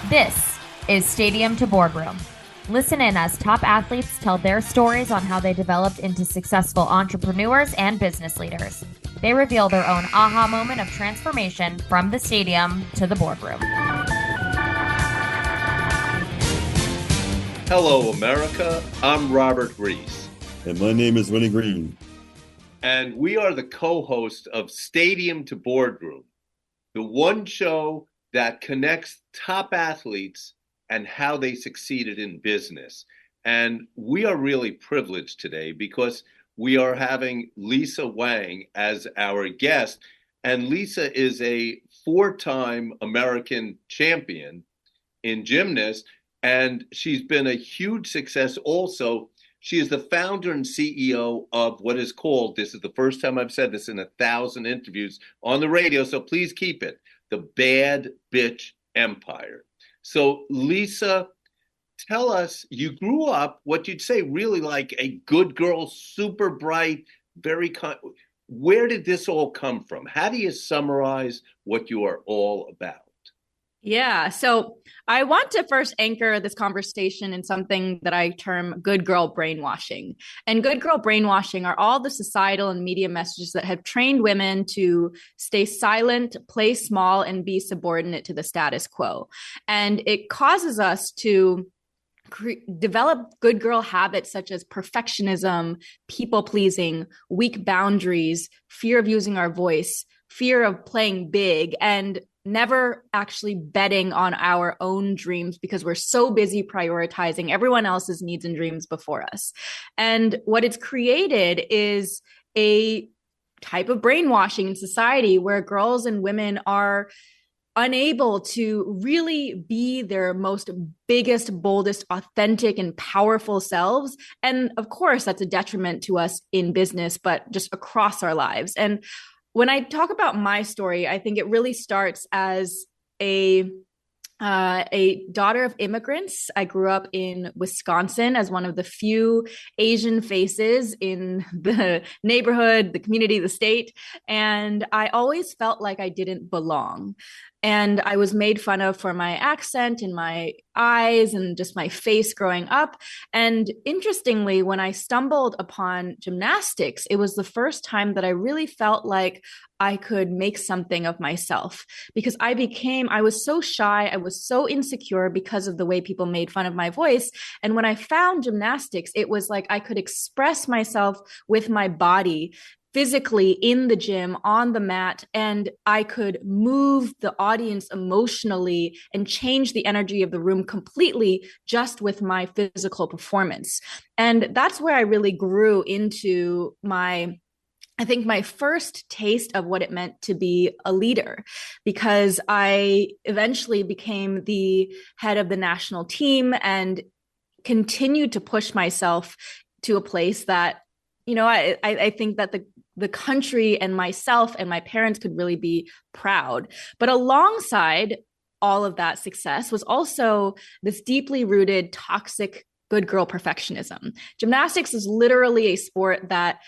This is Stadium to Boardroom. Listen in as top athletes tell their stories on how they developed into successful entrepreneurs and business leaders. They reveal their own aha moment of transformation from the stadium to the boardroom. Hello, America. I'm Robert Reese. And my name is Winnie Green. And we are the co-hosts of Stadium to Boardroom, the one show that connects top athletes and how they succeeded in business. And we are really privileged today because we are having Lisa Wang as our guest. And Lisa is a four-time American champion in gymnast, and she's been a huge success also. She is the founder and CEO of what is called, this is the first time I've said this in 1,000 interviews on the radio, so please keep it, the Bad Bitch Empire. So Lisa, tell us, you grew up, what you'd say really like a good girl, super bright, where did this all come from? How do you summarize what you are all about? Yeah. So I want to first anchor this conversation in something that I term good girl brainwashing. And good girl brainwashing are all the societal and media messages that have trained women to stay silent, play small, and be subordinate to the status quo. And it causes us to develop good girl habits such as perfectionism, people pleasing, weak boundaries, fear of using our voice, fear of playing big, and never actually betting on our own dreams because we're so busy prioritizing everyone else's needs and dreams before us. And what it's created is a type of brainwashing in society where girls and women are unable to really be their most biggest, boldest, authentic, and powerful selves. And of course, that's a detriment to us in business, but just across our lives. And when I talk about my story, I think it really starts as a daughter of immigrants. I grew up in Wisconsin as one of the few Asian faces in the neighborhood, the community, the state. And I always felt like I didn't belong. And I was made fun of for my accent and my eyes and just my face growing up. And interestingly, when I stumbled upon gymnastics, it was the first time that I really felt like I could make something of myself because I was so shy. I was so insecure because of the way people made fun of my voice. And when I found gymnastics, it was like I could express myself with my body physically in the gym, on the mat, and I could move the audience emotionally and change the energy of the room completely just with my physical performance. And that's where I really grew into my first taste of what it meant to be a leader, because I eventually became the head of the national team and continued to push myself to a place that, I think that the country and myself and my parents could really be proud. But alongside all of that success was also this deeply rooted toxic good girl perfectionism. Gymnastics is literally a sport that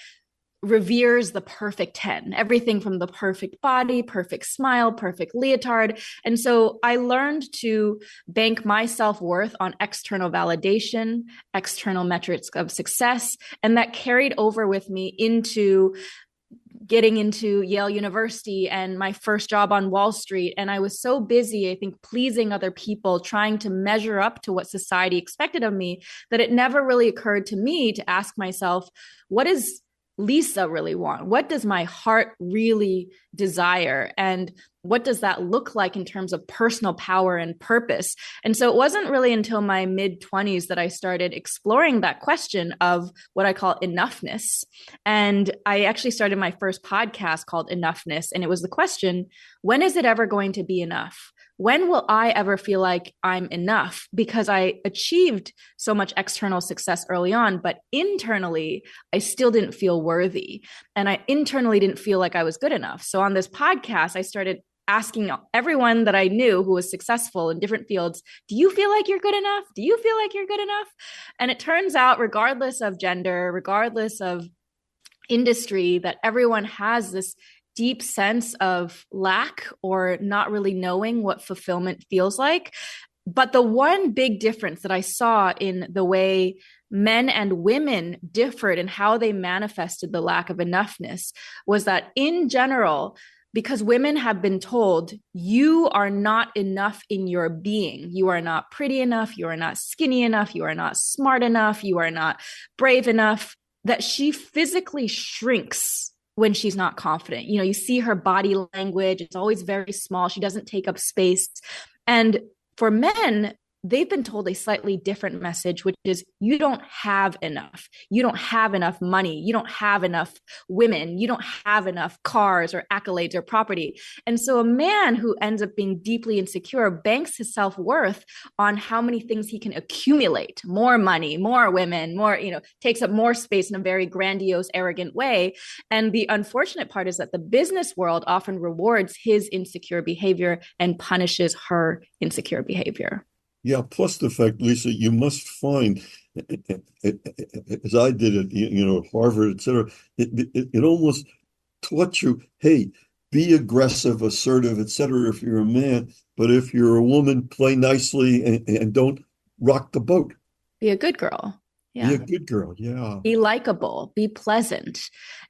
reveres the perfect 10, everything from the perfect body, perfect smile, perfect leotard. And so I learned to bank my self-worth on external validation, external metrics of success, and that carried over with me into getting into Yale University and my first job on Wall Street. And I was so busy, I think, pleasing other people, trying to measure up to what society expected of me, that it never really occurred to me to ask myself, what is Lisa really want? What does my heart really desire? And what does that look like in terms of personal power and purpose? And so it wasn't really until my mid-20s that I started exploring that question of what I call enoughness. And I actually started my first podcast called Enoughness. And it was the question, when is it ever going to be enough? When will I ever feel like I'm enough? Because I achieved so much external success early on, but internally, I still didn't feel worthy. And I internally didn't feel like I was good enough. So on this podcast, I started asking everyone that I knew who was successful in different fields, do you feel like you're good enough? Do you feel like you're good enough? And it turns out, regardless of gender, regardless of industry, that everyone has this deep sense of lack or not really knowing what fulfillment feels like. But the one big difference that I saw in the way men and women differed in how they manifested the lack of enoughness was that in general, because women have been told you are not enough in your being, you are not pretty enough, you are not skinny enough, you are not smart enough, you are not brave enough, that she physically shrinks when she's not confident. You know, you see her body language, it's always very small. She doesn't take up space. And for men, they've been told a slightly different message, which is you don't have enough. You don't have enough money. You don't have enough women. You don't have enough cars or accolades or property. And so a man who ends up being deeply insecure banks his self-worth on how many things he can accumulate: more money, more women, more, takes up more space in a very grandiose, arrogant way. And the unfortunate part is that the business world often rewards his insecure behavior and punishes her insecure behavior. Yeah, plus the fact, Lisa, you must find, as I did at, at Harvard, et cetera, it almost taught you, hey, be aggressive, assertive, et cetera, if you're a man. But if you're a woman, play nicely and don't rock the boat. Be a good girl. Yeah. Be a good girl. Yeah. Be likable. Be pleasant.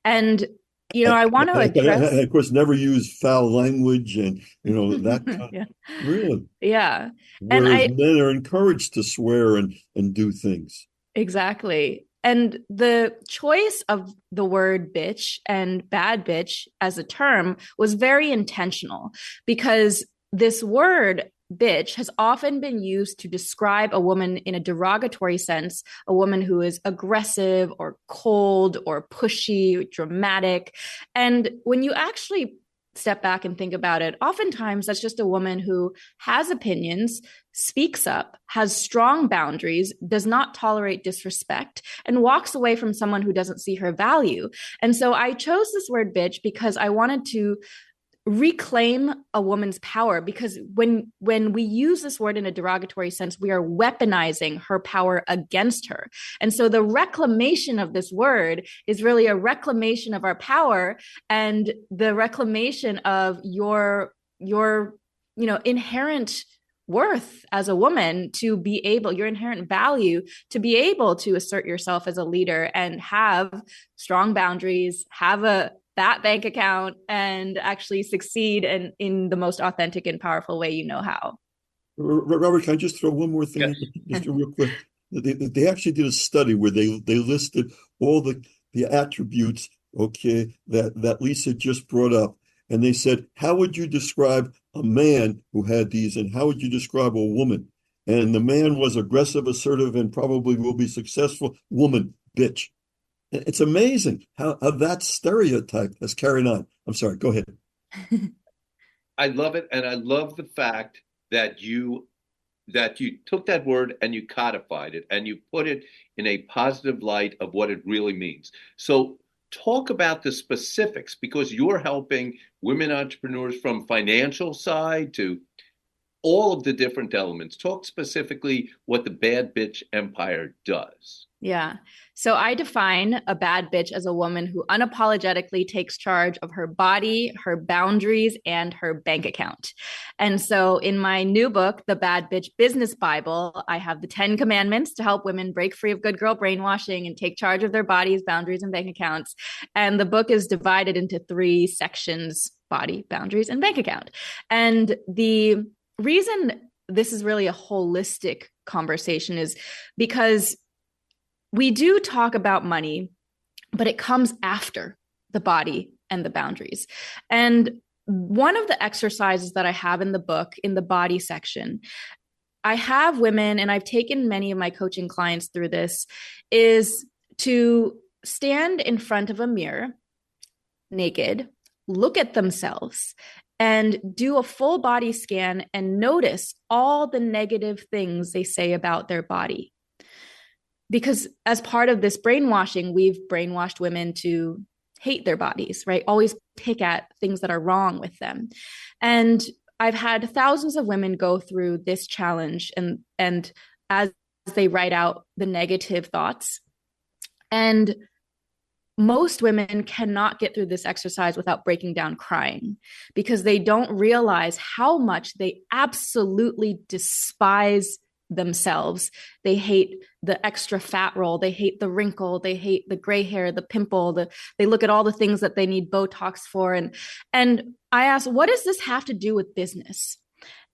And I want to address, of course, never use foul language and, that kind yeah. Really. Yeah. Whereas men are encouraged to swear and do things. Exactly. And the choice of the word bitch and bad bitch as a term was very intentional, because this word bitch has often been used to describe a woman in a derogatory sense, a woman who is aggressive or cold or pushy, dramatic. And when you actually step back and think about it, oftentimes that's just a woman who has opinions, speaks up, has strong boundaries, does not tolerate disrespect, and walks away from someone who doesn't see her value. And so I chose this word bitch because I wanted to reclaim a woman's power, because when we use this word in a derogatory sense, we are weaponizing her power against her. And so the reclamation of this word is really a reclamation of our power and the reclamation of your inherent worth as a woman, to be able, your inherent value, to be able to assert yourself as a leader and have strong boundaries, have that bank account, and actually succeed in the most authentic and powerful way you know how. Robert, can I just throw one more thing? Yes. Just real quick. They actually did a study where they listed all the attributes, that Lisa just brought up. And they said, how would you describe a man who had these, and how would you describe a woman? And the man was aggressive, assertive, and probably will be successful. Woman, bitch. It's amazing how that stereotype has carried on. I'm sorry, go ahead. I love it. And I love the fact that you took that word and you codified it and you put it in a positive light of what it really means. So talk about the specifics, because you're helping women entrepreneurs from financial side to all of the different elements. Talk specifically what the bad bitch empire does. Yeah. So I define a bad bitch as a woman who unapologetically takes charge of her body, her boundaries, and her bank account. And so in my new book, The Bad Bitch Business Bible, I have the 10 commandments to help women break free of good girl brainwashing and take charge of their bodies, boundaries, and bank accounts. And the book is divided into 3 sections: body, boundaries, and bank account. And the reason this is really a holistic conversation is because we do talk about money, but it comes after the body and the boundaries. And one of the exercises that I have in the book, in the body section, I have women, and I've taken many of my coaching clients through this, is to stand in front of a mirror naked, look at themselves, and do a full body scan and notice all the negative things they say about their body. Because as part of this brainwashing, we've brainwashed women to hate their bodies, right? Always pick at things that are wrong with them. And I've had thousands of women go through this challenge and as they write out the negative thoughts. And most women cannot get through this exercise without breaking down crying because they don't realize how much they absolutely despise themselves. They hate the extra fat roll. They hate the wrinkle. They hate the gray hair, the pimple. They look at all the things that they need Botox for. And I ask, what does this have to do with business?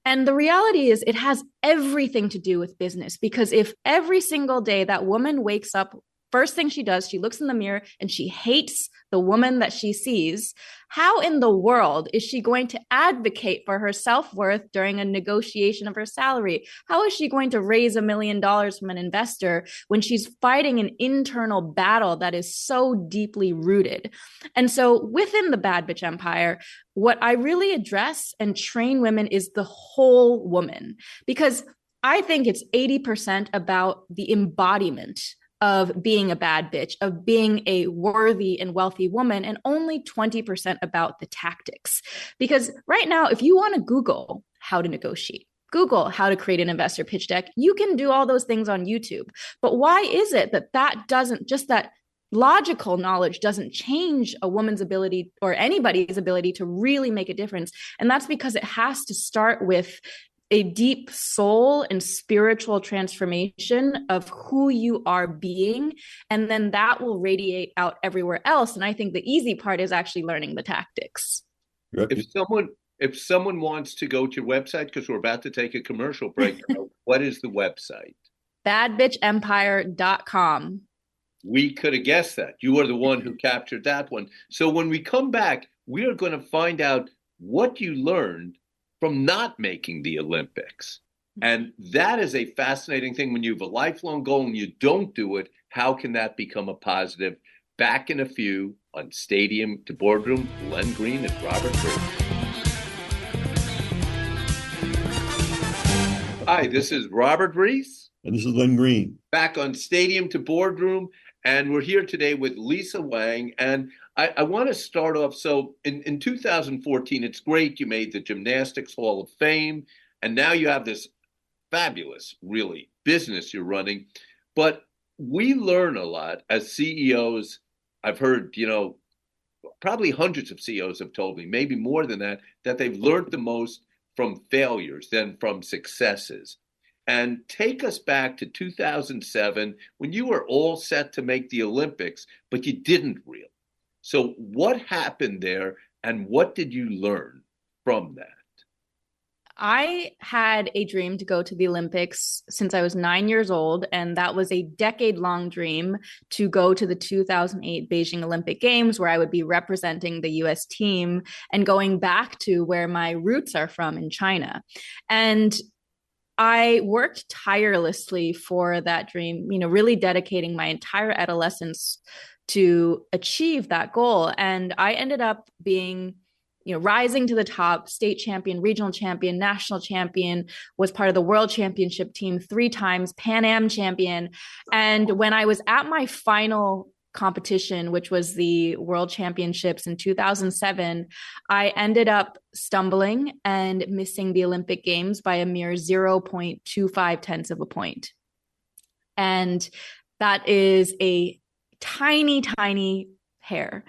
And the reality is it has everything to do with business, because if every single day that woman wakes up, first thing she does, she looks in the mirror and she hates the woman that she sees, how in the world is she going to advocate for her self-worth during a negotiation of her salary? How is she going to raise $1 million from an investor when she's fighting an internal battle that is so deeply rooted? And so within the Bad Bitch Empire, what I really address and train women is the whole woman, because I think it's 80% about the embodiment of being a bad bitch, of being a worthy and wealthy woman, and only 20% about the tactics. Because right now, if you want to Google how to negotiate, Google how to create an investor pitch deck, you can do all those things on YouTube. But why is it that doesn't, just that logical knowledge doesn't change a woman's ability or anybody's ability to really make a difference? And that's because it has to start with a deep soul and spiritual transformation of who you are being. And then that will radiate out everywhere else. And I think the easy part is actually learning the tactics. If someone wants to go to your website, because we're about to take a commercial break, what is the website? badbitchempire.com. We could have guessed that. You are the one who captured that one. So when we come back, we are going to find out what you learned from not making the Olympics. And that is a fascinating thing. When you have a lifelong goal and you don't do it, how can that become a positive? Back in a few on Stadium to Boardroom, Len Green and Robert Rees. Hi, this is Robert Rees. And this is Len Green. Back on Stadium to Boardroom. And we're here today with Lisa Wang. And I want to start off. So in 2014, it's great. You made the Gymnastics Hall of Fame. And now you have this fabulous, really, business you're running. But we learn a lot as CEOs. I've heard, probably hundreds of CEOs have told me, maybe more than that they've learned the most from failures than from successes. And take us back to 2007 when you were all set to make the Olympics, but you didn't really. So what happened there and what did you learn from that? I had a dream to go to the Olympics since I was 9 years old, and that was a decade-long dream to go to the 2008 Beijing Olympic Games, where I would be representing the U.S. team and going back to where my roots are from in China. And I worked tirelessly for that dream, really dedicating my entire adolescence to achieve that goal. And I ended up being, rising to the top, state champion, regional champion, national champion, was part of the world championship team 3 times, Pan Am champion. And when I was at my final competition, which was the World Championships in 2007, I ended up stumbling and missing the Olympic Games by a mere 0.25 tenths of a point. And that is a tiny, tiny hair.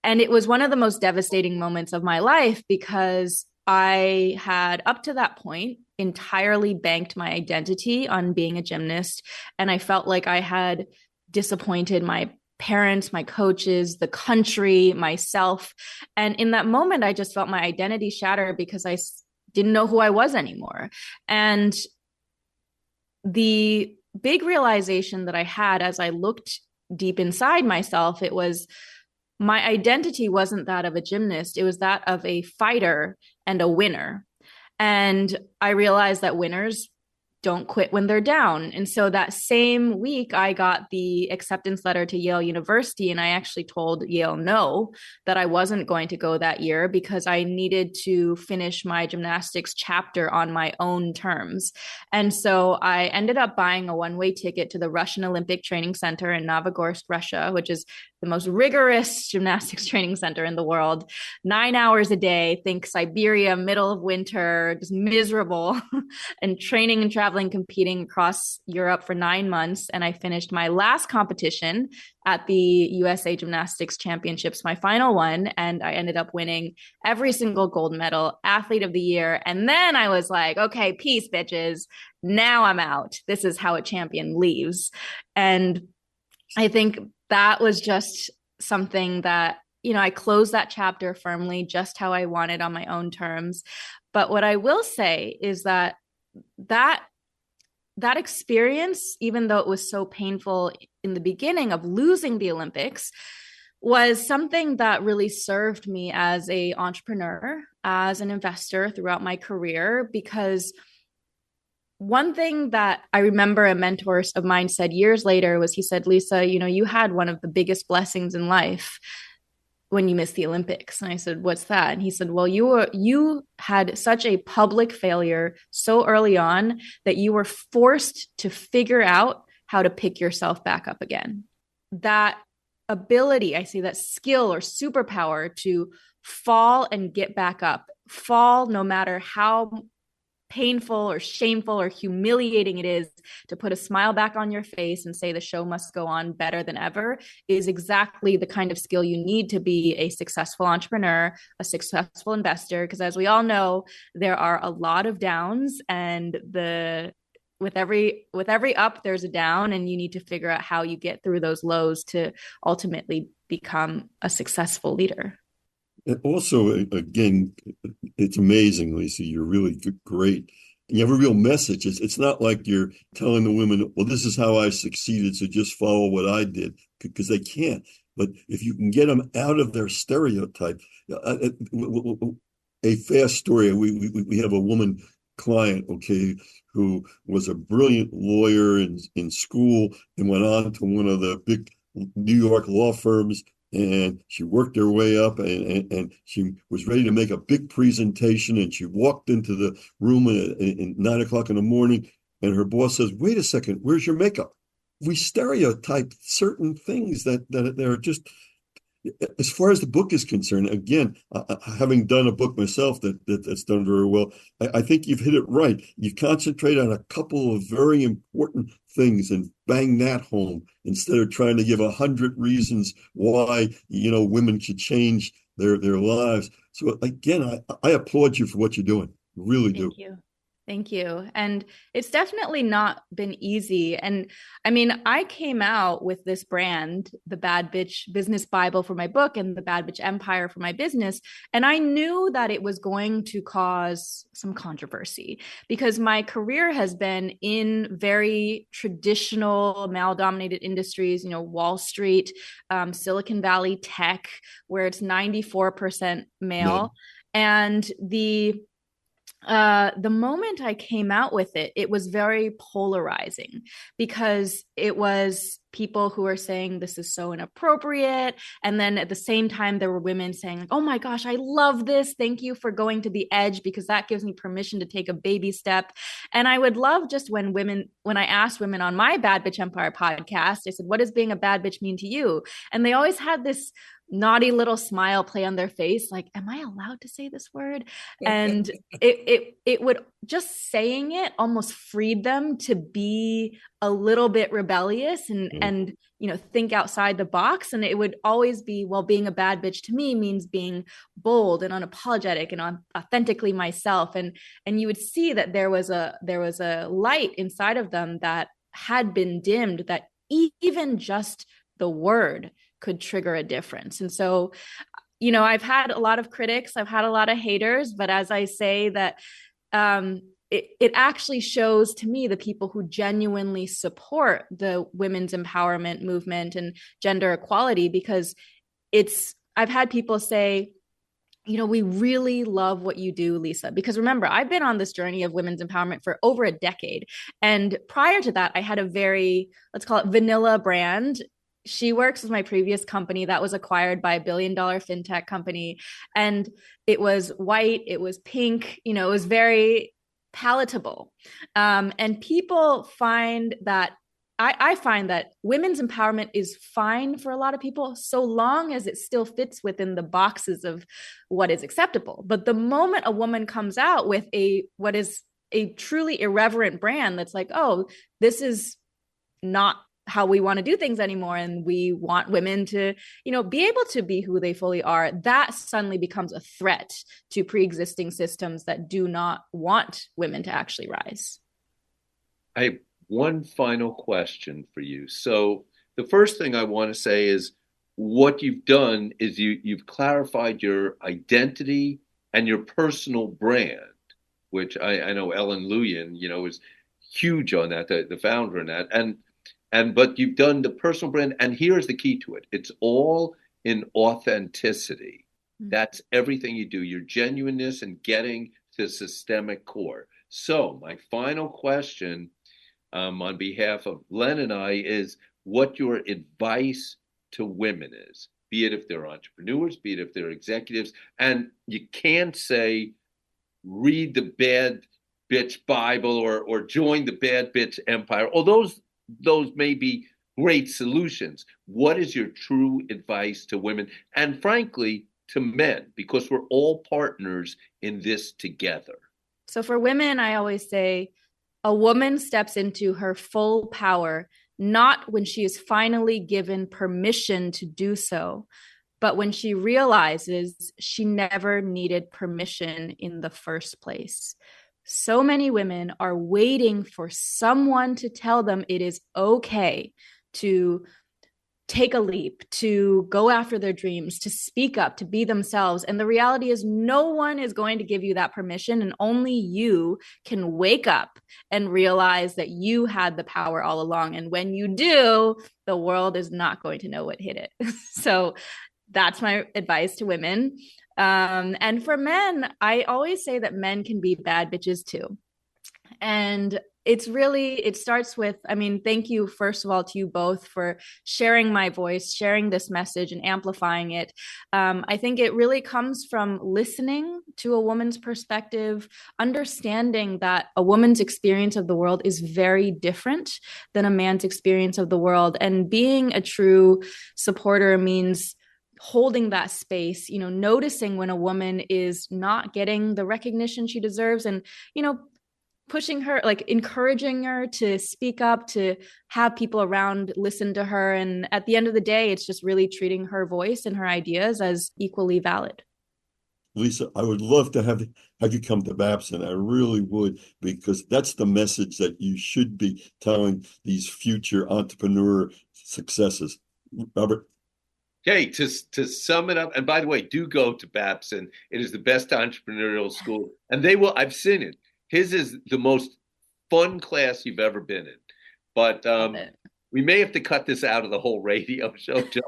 And it was one of the most devastating moments of my life because I had, up to that point, entirely banked my identity on being a gymnast. And I felt like I had disappointed my parents, my coaches, the country, myself. And in that moment, I just felt my identity shatter because I didn't know who I was anymore. And the big realization that I had as I looked deep inside myself, it was my identity wasn't that of a gymnast. It was that of a fighter and a winner. And I realized that winners don't quit when they're down. And so that same week, I got the acceptance letter to Yale University, and I actually told Yale no, that I wasn't going to go that year because I needed to finish my gymnastics chapter on my own terms. And so I ended up buying a one-way ticket to the Russian Olympic Training Center in Novogorsk, Russia, which is the most rigorous gymnastics training center in the world, 9 hours a day, think Siberia, middle of winter, just miserable, and training and traveling, competing across Europe for 9 months. And I finished my last competition at the USA Gymnastics Championships, my final one, and I ended up winning every single gold medal, athlete of the year. And then I was like, okay, peace, bitches. Now I'm out. This is how a champion leaves. And I think that was just something that, I closed that chapter firmly, just how I wanted on my own terms. But what I will say is that experience, even though it was so painful in the beginning of losing the Olympics, was something that really served me as an entrepreneur, as an investor throughout my career. Because one thing that I remember a mentor of mine said years later was, he said, Lisa, you had one of the biggest blessings in life when you missed the Olympics. And I said, what's that? And he said, well, you had such a public failure so early on that you were forced to figure out how to pick yourself back up again. That ability, I see that skill or superpower to fall and get back up, fall no matter how painful or shameful or humiliating it is, to put a smile back on your face and say the show must go on better than ever, is exactly the kind of skill you need to be a successful entrepreneur, a successful investor. Because as we all know, there are a lot of downs, and with every up, there's a down, and you need to figure out how you get through those lows to ultimately become a successful leader. And also, again, it's amazing, Lisa. You're really great. You have a real message. It's not like you're telling the women, well, this is how I succeeded, so just follow what I did, because they can't. But if you can get them out of their stereotype, a fast story. We have a woman client, okay, who was a brilliant lawyer in school and went on to one of the big New York law firms. And she worked her way up, and she was ready to make a big presentation. And she walked into the room at 9 o'clock in the morning, and her boss says, "Wait a second, where's your makeup?" We stereotype certain things that are just, as far as the book is concerned. Again, having done a book myself that's done very well, I think you've hit it right. You concentrate on a couple of very important things and bang that home, instead of trying to give 100 reasons why women should change their lives. So again, I applaud you for what you're doing. Really do. Thank you. And it's definitely not been easy. And I mean, I came out with this brand, the Bad Bitch Business Bible for my book and the Bad Bitch Empire for my business. And I knew that it was going to cause some controversy, because my career has been in very traditional male-dominated industries, Wall Street, Silicon Valley tech, where it's 94% male. And the moment I came out with it, it was very polarizing, because it was people who were saying this is so inappropriate. And then at the same time, there were women saying, like, oh my gosh, I love this. Thank you for going to the edge, because that gives me permission to take a baby step. And I would love just when I asked women on my Bad Bitch Empire podcast, I said, what does being a bad bitch mean to you? And they always had this naughty little smile play on their face, like, am I allowed to say this word? And it would, just saying it almost freed them to be a little bit rebellious and think outside the box. And it would always be, well, being a bad bitch to me means being bold and unapologetic and authentically myself. And you would see that there was a light inside of them that had been dimmed, that even just the word could trigger a difference. And so, I've had a lot of critics, I've had a lot of haters, but as I say that, it actually shows to me the people who genuinely support the women's empowerment movement and gender equality, because I've had people say, we really love what you do, Lisa, because remember, I've been on this journey of women's empowerment for over a decade. And prior to that, I had a very, let's call it vanilla brand. She Works was my previous company that was acquired by $1 billion fintech company. And it was white, it was pink, it was very palatable. And people find that I find that women's empowerment is fine for a lot of people so long as it still fits within the boxes of what is acceptable. But the moment a woman comes out with what is a truly irreverent brand that's like, oh, this is not how we want to do things anymore, and we want women to, be able to be who they fully are, that suddenly becomes a threat to pre-existing systems that do not want women to actually rise. I have one final question for you. So the first thing I want to say is what you've done is you've clarified your identity and your personal brand, which I know Ellen Luyan, is huge on that, the founder in that. But you've done the personal brand, and here's the key to it. It's all in authenticity. Mm-hmm. That's everything you do, your genuineness and getting to systemic core. So my final question on behalf of Len and I is what your advice to women is, be it if they're entrepreneurs, be it if they're executives. And you can't say, read the Bad Bitch Bible or join the Bad Bitch Empire. Although those may be great solutions. What is your true advice to women and frankly to men? Because we're all partners in this together. So for women, I always say a woman steps into her full power, not when she is finally given permission to do so, but when she realizes she never needed permission in the first place. So many women are waiting for someone to tell them it is okay to take a leap, to go after their dreams, to speak up, to be themselves. And the reality is no one is going to give you that permission, and only you can wake up and realize that you had the power all along. And when you do, the world is not going to know what hit it. So that's my advice to women. And for men, I always say that men can be bad bitches too. And it starts with, thank you, first of all, to you both for sharing my voice, sharing this message and amplifying it. I think it really comes from listening to a woman's perspective, understanding that a woman's experience of the world is very different than a man's experience of the world. And being a true supporter means holding that space, noticing when a woman is not getting the recognition she deserves, and, pushing her, like encouraging her to speak up, to have people around listen to her. And at the end of the day, it's just really treating her voice and her ideas as equally valid. Lisa, I would love to have you come to Babson. I really would, because that's the message that you should be telling these future entrepreneur successes. Robert? Okay, to sum it up, and by the way, do go to Babson. It is the best entrepreneurial school, and I've seen it. His is the most fun class you've ever been in. But we may have to cut this out of the whole radio show, John,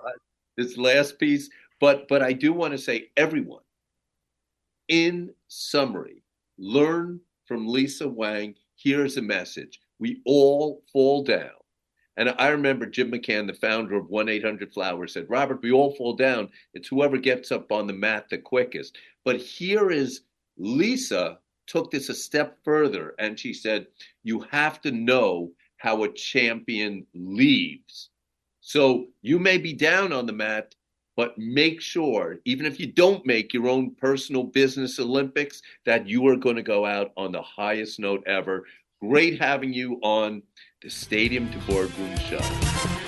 this last piece. But I do want to say, everyone, in summary, learn from Lisa Wang. Here's a message. We all fall down. And I remember Jim McCann, the founder of 1-800-Flowers, said, Robert, we all fall down. It's whoever gets up on the mat the quickest. But here is Lisa took this a step further, and she said, you have to know how a champion leaves. So you may be down on the mat, but make sure, even if you don't make your own personal business Olympics, that you are going to go out on the highest note ever. Great having you on the Stadium to Boardroom show.